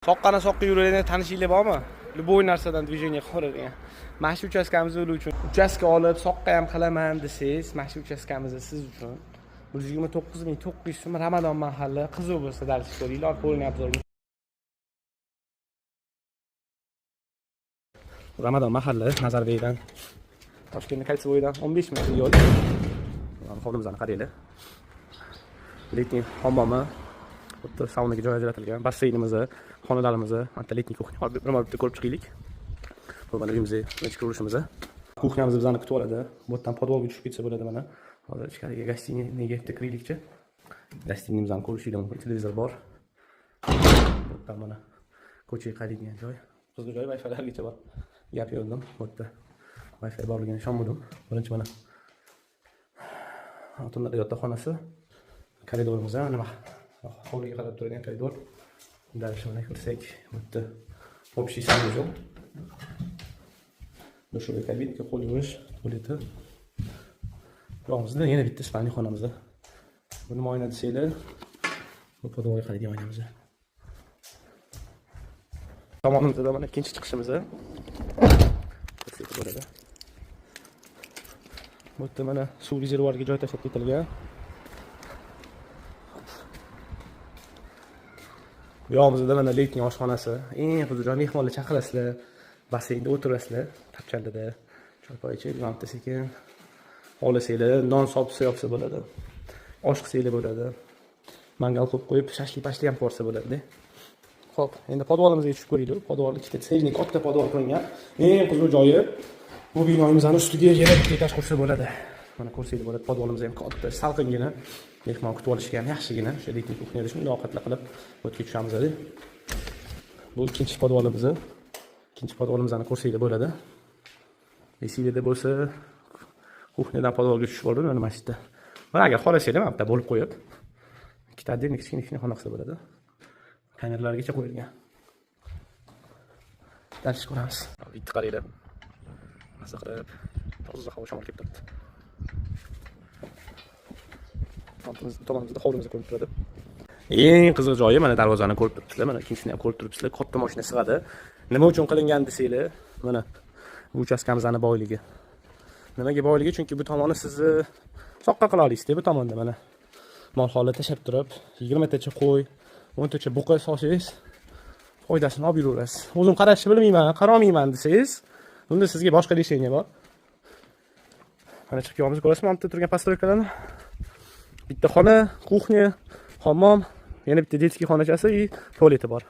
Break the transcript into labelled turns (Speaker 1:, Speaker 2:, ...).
Speaker 1: Soqqani yuradigan tanishinglar bormi? Любой narsadan движение qiladigan. Mana shu uchastkamiz uchun uchastka olib, soqqa ham qilaman desangiz, mana shu uchastkamiz siz uchun 129.900 so'm Ramazon mahali qiziq bo'lsa dars ko'ringlar, ko'rinyapti. Ramazon mahali Nazarbekdan Toshkentning qaysi bo'yidan 15 metr yo'l. Hovlimizni qaranglar. Letniy hammomi, bitta saunaga joy ajratilgan, basseynimiz, xonalarimiz, bitta letniy kuxnya bor. Bitta ko'rib chiqaylik. Bu mana uyimizni, ichki qurilishimiz. Kuxnyamiz bizani kutib oladi. Bu yerdan podvolga tushib ketsa bo'ladi mana. Hozir ichkariga gastiniyaga kiraylikchi. Gastiniyamizni ko'rishinglar mumkin. Televizor bor. Bu yerdan mana ko'chaga qaraydigan joy. Qizg'in joy Wi-Fi'largacha bor. Gap yo'ldim. Bu yerda Wi-Fi borligini ishonmadim. Birinchi mana xotinlar yotoqxonasi. Koridorimiz nima? Hovliga qarab turadigan koridor. Dальше mana kirsak, bu yerda общий санузел. Dushovый kabinka, qo'l yuvish, tualeti. Yonimizda yana bitta spalniy xonamiz. Buni moyna desanglar, bu podvolga qaraydigan oynamiz. Tomonimizda mana ikkinchi chiqishimiz. Bo'ladi. Bu yerda mana suv rezervuariga joy tashlab ketilgan. Bu yog'imizda mana letniy oshxonasi. Eng huzurli mehmonlar chaqirasizlar. Basseynda o'tirasizlar, tapchalida choy ichib, yonibda sekin olasanglar, non sopsa yopsa bo'ladi. Osh qilsanglar bo'ladi. Mangal qilib qo'yib, shashlik-pashlik ham qilsa bo'ladi. Xo'p, endi podvolimizga tushib ko'raylik. Podvol ikkita sejnik katta podvol qilingan. Eng qiziq joyi bu binoimizning ustiga yana bitta etaj qursa bo'ladi. Mana ko'rsanglar bo'ladi, podvolimiz ham katta, salqingina. Mehmon kutib olishga ham yaxshigina. O'sha letniy kuxnyada shunday ovqatlar qilib o'tga tushamiz dedi. Bu ikkinchi podvolimiz. İkinci podvolimizni ko'rsanglar bo'ladi. Esinglarda bo'lsa, kuxnyadan podvolga tushib oldim mana masjidda. Mana agar xohlasanglar, mana bitta bo'lib qo'yib, ikkita отдельный kichkina xona qilsa bo'ladi. Kameralargacha qo'yilgan. Dars ko'ramiz. Bitta qaranglar. Maza qilib, toza havo shamol kelib turibdi. Tomonimizda hovlimiz ko'rinib turadi. Eng qiziq joyi mana darvozani ko'rib turibsizlar. Mana ikkinchisini ham ko'rib turibsizlar. Katta mashina sig'adi. Nima uchun qilingan desanglar, mana bu uchastkamizning boyligi. Nimaga boyligi? Chunki bu tomoni sizni soqqa qila olasizda, bu tomonda mana mol holida tashab turib, 20 tacha qo'y, 10 tacha buqa solsangiz, foydasini olib yuraverasiz. O'zim qarashni bilmayman, qarolmayman desangiz, unda sizga boshqa решение bor. Mana chiqib kelamiz, ko'rasizmi, bu yerda turgan postroykalarni. Bitta xona, kuxnya, hammom, yana bitta детский xonachasi va tualeti bor.